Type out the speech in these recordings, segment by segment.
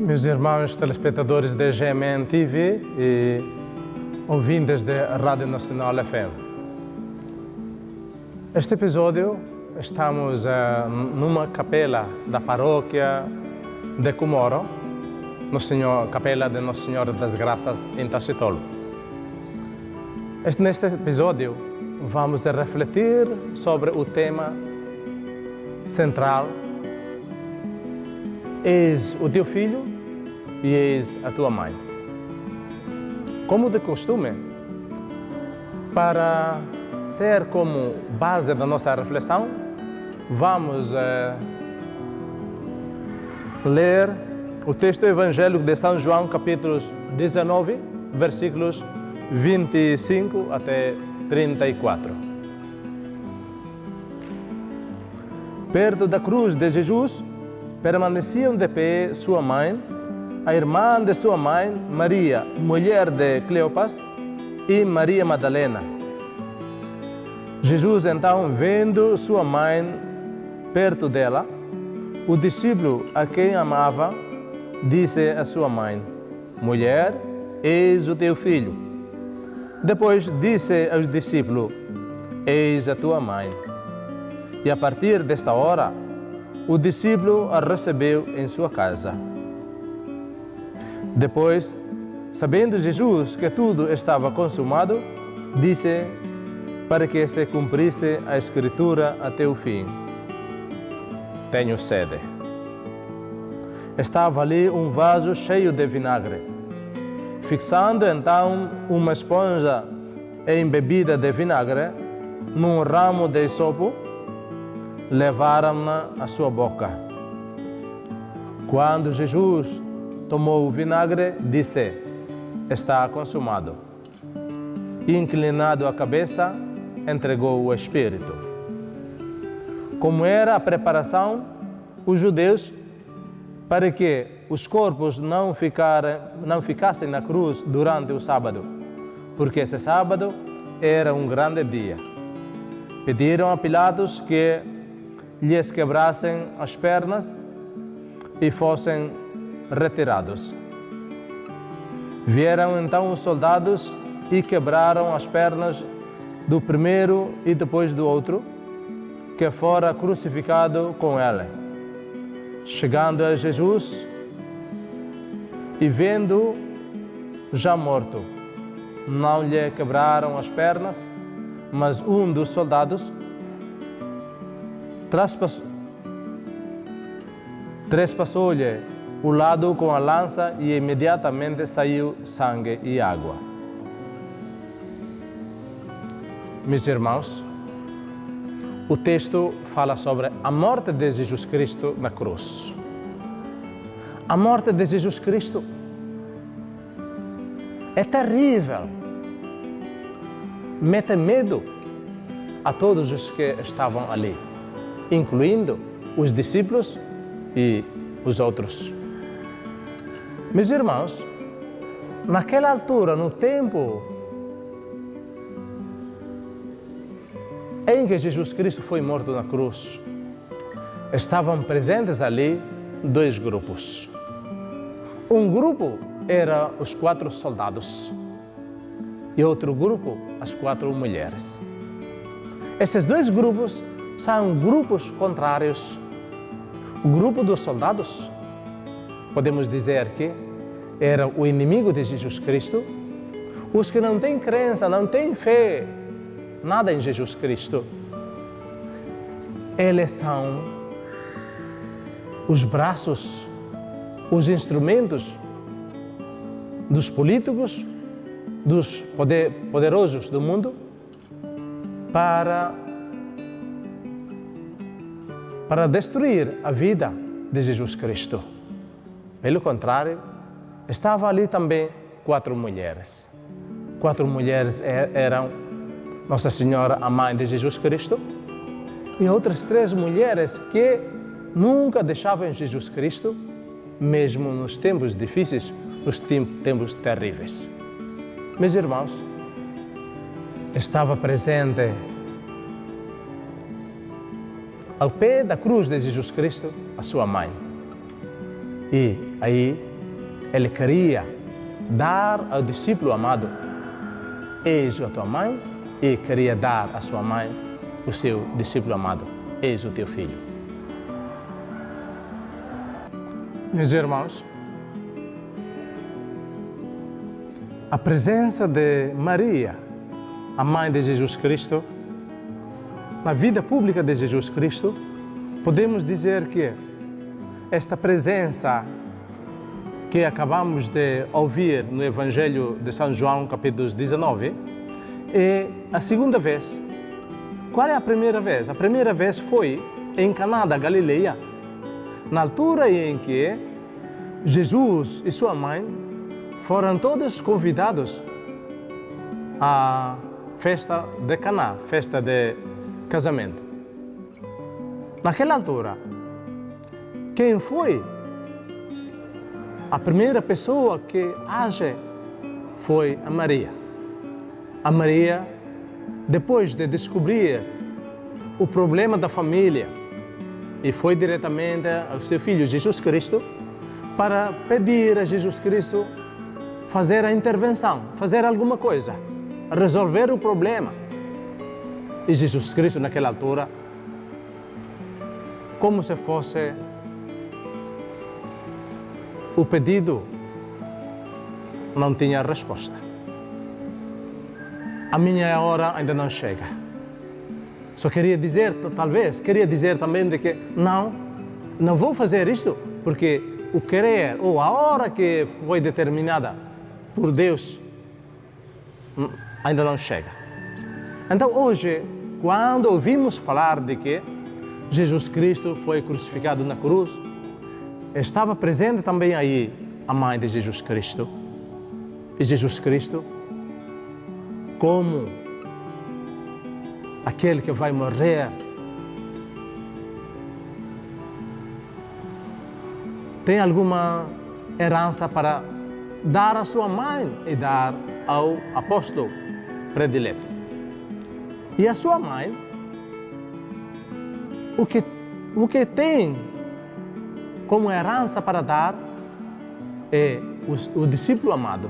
Meus irmãos telespectadores da GMN TV e ouvintes da Rádio Nacional FM. Este episódio estamos numa capela da paróquia de Comoro, capela de Nossa Senhora das Graças em Tacitolo. Neste episódio vamos refletir sobre o tema central: eis o teu filho e eis a tua mãe. Como de costume, para ser como base da nossa reflexão, vamos ler o texto do Evangelho de São João, capítulos 19, versículos 25 até 34. Perto da cruz de Jesus, permaneciam de pé sua mãe, a irmã de sua mãe, Maria, mulher de Cleopas, e Maria Madalena. Jesus, então, vendo sua mãe perto dela, o discípulo a quem amava, disse a sua mãe: Mulher, eis o teu filho. Depois disse aos discípulos: Eis a tua mãe. E a partir desta hora, o discípulo a recebeu em sua casa. Depois, sabendo Jesus que tudo estava consumado, disse para que se cumprisse a Escritura até o fim: Tenho sede. Estava ali um vaso cheio de vinagre. Fixando então uma esponja embebida de vinagre num ramo de hisopo, levaram-na à sua boca. Quando Jesus tomou o vinagre, disse: Está consumado. E, inclinado a cabeça, entregou o Espírito. Como era a preparação, os judeus, para que os corpos não ficassem na cruz durante o sábado, porque esse sábado era um grande dia, pediram a Pilatos que lhes quebrassem as pernas e fossem retirados. Vieram então os soldados e quebraram as pernas do primeiro e depois do outro, que fora crucificado com ele. Chegando a Jesus e vendo já morto, não lhe quebraram as pernas, mas um dos soldados trespassou-lhe o lado com a lança e imediatamente saiu sangue e água. Meus irmãos, o texto fala sobre a morte de Jesus Cristo na cruz. A morte de Jesus Cristo é terrível. Mete medo a todos os que estavam ali, incluindo os discípulos e os outros. Meus irmãos, naquela altura, no tempo em que Jesus Cristo foi morto na cruz, estavam presentes ali dois grupos. Um grupo era os 4 soldados e outro grupo as 4 mulheres. Esses dois grupos são grupos contrários. O grupo dos soldados, podemos dizer que era o inimigo de Jesus Cristo, os que não têm crença, não têm fé, nada em Jesus Cristo. Eles são os braços, os instrumentos dos políticos, dos poderosos do mundo para destruir a vida de Jesus Cristo. Pelo contrário, estava ali também 4 mulheres. 4 mulheres eram Nossa Senhora, a mãe de Jesus Cristo, e outras 3 mulheres que nunca deixavam Jesus Cristo, mesmo nos tempos difíceis, nos tempos terríveis. Meus irmãos, estava presente ao pé da cruz de Jesus Cristo a sua mãe. E aí Ele queria dar ao discípulo amado: eis a tua mãe, e queria dar à sua mãe o seu discípulo amado: eis o teu filho. Meus irmãos, a presença de Maria, a mãe de Jesus Cristo, na vida pública de Jesus Cristo, podemos dizer que esta presença que acabamos de ouvir no Evangelho de São João, capítulo 19, é a segunda vez. Qual é a primeira vez? A primeira vez foi em Caná da Galileia, na altura em que Jesus e sua mãe foram todos convidados à festa de Caná, festa de casamento. Naquela altura, quem foi a primeira pessoa que age foi a Maria. A Maria, depois de descobrir o problema da família, e foi diretamente ao seu filho Jesus Cristo para pedir a Jesus Cristo fazer a intervenção, fazer alguma coisa, resolver o problema. E Jesus Cristo, naquela altura, como se fosse o pedido, não tinha resposta. A minha hora ainda não chega. Só queria dizer, talvez, queria dizer também de que não vou fazer isto, porque o querer ou a hora que foi determinada por Deus ainda não chega. Então hoje, quando ouvimos falar de que Jesus Cristo foi crucificado na cruz, estava presente também aí a mãe de Jesus Cristo. E Jesus Cristo, como aquele que vai morrer, tem alguma herança para dar à sua mãe e dar ao apóstolo predileto. E a sua mãe, o que tem como herança para dar é o discípulo amado.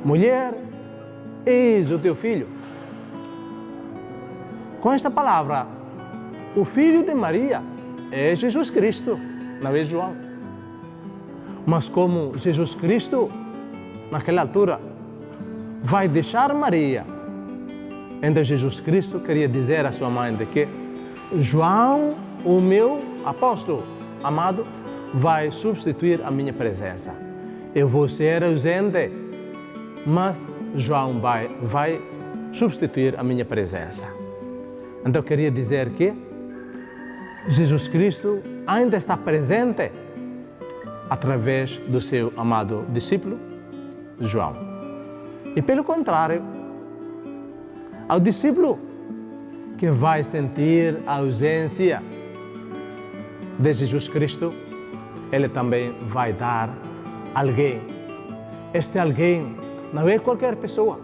Mulher, eis o teu filho. Com esta palavra, o filho de Maria é Jesus Cristo, não é João. Mas como Jesus Cristo, naquela altura, vai deixar Maria, então Jesus Cristo queria dizer à sua mãe de que João, o meu apóstolo amado, vai substituir a minha presença. Eu vou ser ausente, mas João vai substituir a minha presença. Então queria dizer que Jesus Cristo ainda está presente através do seu amado discípulo João. E pelo contrário, ao discípulo que vai sentir a ausência de Jesus Cristo, ele também vai dar alguém. Este alguém não é qualquer pessoa,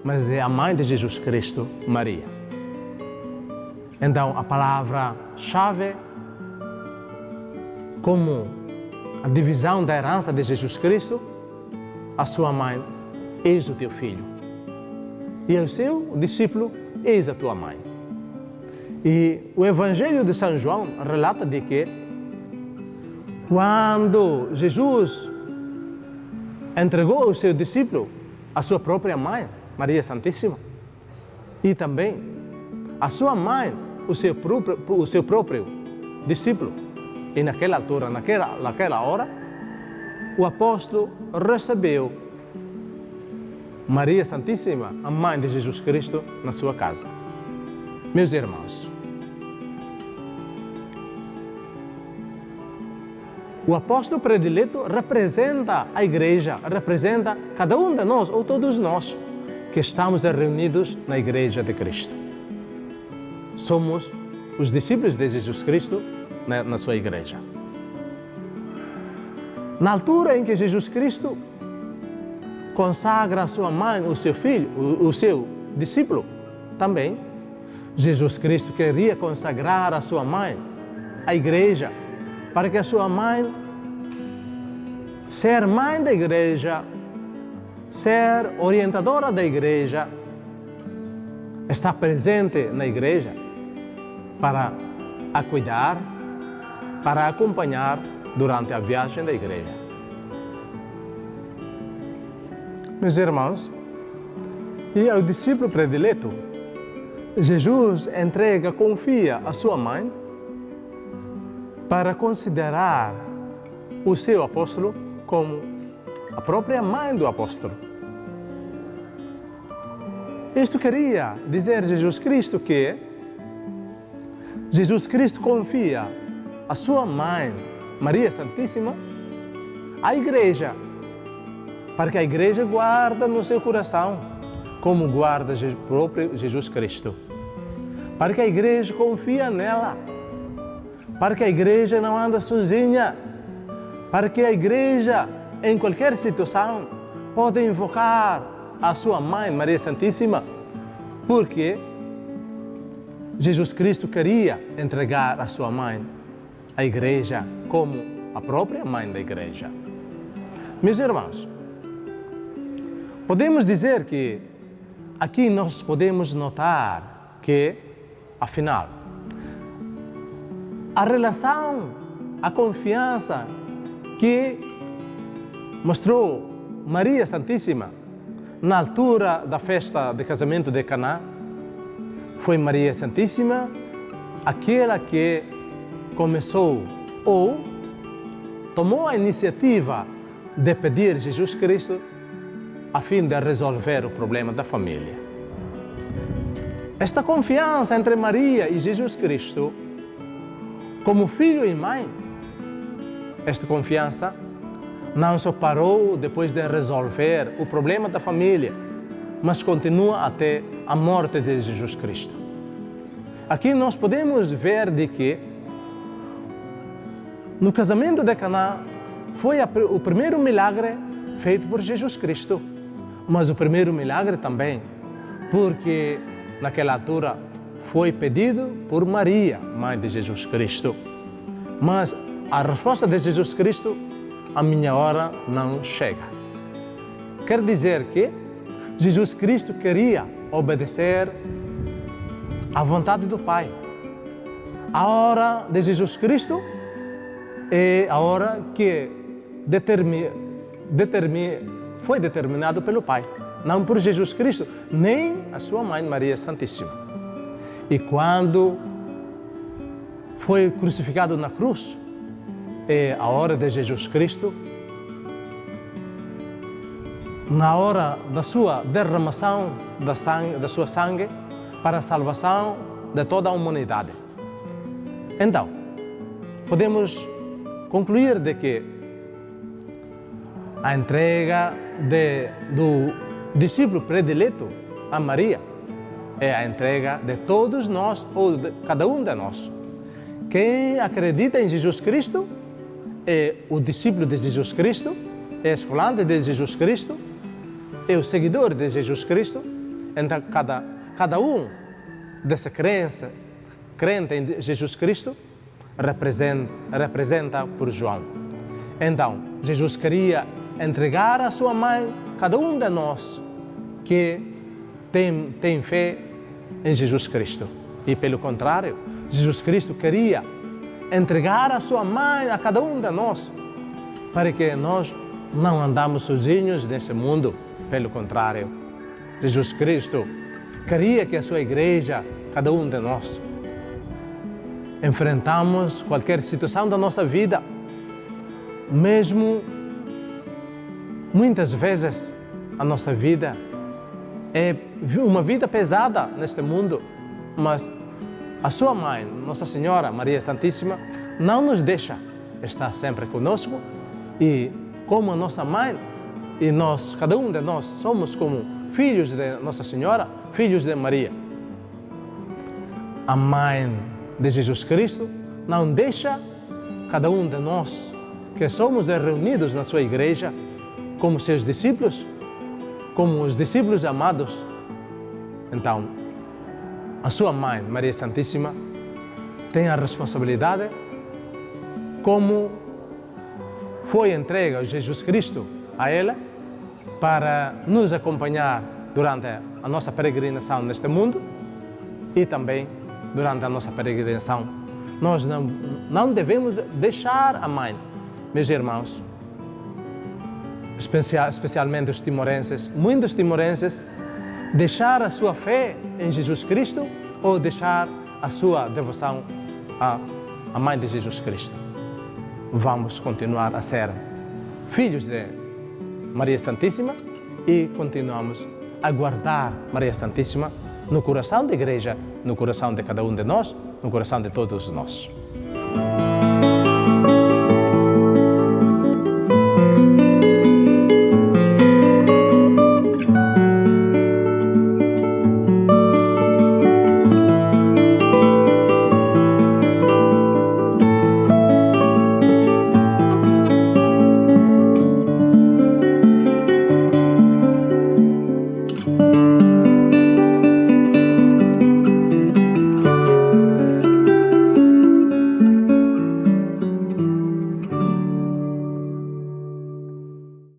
mas é a mãe de Jesus Cristo, Maria. Então, a palavra-chave, como a divisão da herança de Jesus Cristo, a sua mãe, eis o teu filho. E o seu discípulo, eis a tua mãe. E o Evangelho de São João relata de que quando Jesus entregou o seu discípulo à sua própria mãe, Maria Santíssima, e também a sua mãe, o seu próprio discípulo, e naquela altura, naquela hora, o apóstolo recebeu Maria Santíssima, a mãe de Jesus Cristo, na sua casa. Meus irmãos, o apóstolo predileto representa a igreja, representa cada um de nós, ou todos nós, que estamos reunidos na igreja de Cristo. Somos os discípulos de Jesus Cristo na sua igreja. Na altura em que Jesus Cristo consagra a sua mãe, o seu filho, o seu discípulo, também, Jesus Cristo queria consagrar a sua mãe, a igreja, para que a sua mãe ser mãe da igreja, ser orientadora da igreja, estar presente na igreja para a cuidar, para acompanhar durante a viagem da igreja. Meus irmãos, e ao discípulo predileto, Jesus confia a sua mãe para considerar o seu apóstolo como a própria mãe do apóstolo. Isto queria dizer Jesus Cristo que Jesus Cristo confia a sua mãe, Maria Santíssima, à igreja, para que a igreja guarde no seu coração, como guarda o próprio Jesus Cristo. Para que a igreja confia nela, para que a igreja não anda sozinha, para que a igreja, em qualquer situação, pode invocar a sua mãe, Maria Santíssima, porque Jesus Cristo queria entregar a sua mãe à igreja como a própria mãe da igreja. Meus irmãos, podemos dizer que aqui nós podemos notar que, afinal, a relação, a confiança que mostrou Maria Santíssima na altura da festa de casamento de Caná, foi Maria Santíssima aquela que começou ou tomou a iniciativa de pedir Jesus Cristo a fim de resolver o problema da família. Esta confiança entre Maria e Jesus Cristo, como filho e mãe, esta confiança não só parou depois de resolver o problema da família, mas continua até a morte de Jesus Cristo. Aqui nós podemos ver de que no casamento de Caná foi o primeiro milagre feito por Jesus Cristo, mas o primeiro milagre também porque naquela altura foi pedido por Maria, mãe de Jesus Cristo. Mas a resposta de Jesus Cristo, a minha hora não chega. Quer dizer que Jesus Cristo queria obedecer à vontade do Pai. A hora de Jesus Cristo é a hora que foi determinado pelo Pai, não por Jesus Cristo, nem a sua mãe Maria Santíssima. E quando foi crucificado na cruz, é a hora de Jesus Cristo, na hora da sua derramação da sua sangue para a salvação de toda a humanidade. Então, podemos concluir de que a entrega do discípulo predileto a Maria é a entrega de todos nós, ou de cada um de nós. Quem acredita em Jesus Cristo é o discípulo de Jesus Cristo, é escolante de Jesus Cristo, é o seguidor de Jesus Cristo. Então, cada um dessa crença, crente em Jesus Cristo, representa por João. Então, Jesus queria entregar a sua mãe, cada um de nós que tem fé em Jesus Cristo. E pelo contrário, Jesus Cristo queria entregar a sua mãe a cada um de nós, para que nós não andamos sozinhos nesse mundo. Pelo contrário, Jesus Cristo queria que a sua igreja, cada um de nós, enfrentamos qualquer situação da nossa vida, mesmo muitas vezes a nossa vida é uma vida pesada neste mundo, mas a sua mãe, Nossa Senhora Maria Santíssima, não nos deixa estar sempre conosco, e como a nossa mãe, e nós, cada um de nós, somos como filhos de Nossa Senhora, filhos de Maria. A mãe de Jesus Cristo não deixa cada um de nós, que somos reunidos na sua igreja, como seus discípulos, como os discípulos amados. Então, a sua mãe, Maria Santíssima, tem a responsabilidade como foi entregue a Jesus Cristo a ela para nos acompanhar durante a nossa peregrinação neste mundo e também durante a nossa peregrinação. Nós não devemos deixar a mãe, meus irmãos, especialmente os timorenses, muitos timorenses, deixar a sua fé em Jesus Cristo ou deixar a sua devoção à mãe de Jesus Cristo. Vamos continuar a ser filhos de Maria Santíssima e continuamos a guardar Maria Santíssima no coração da igreja, no coração de cada um de nós, no coração de todos nós.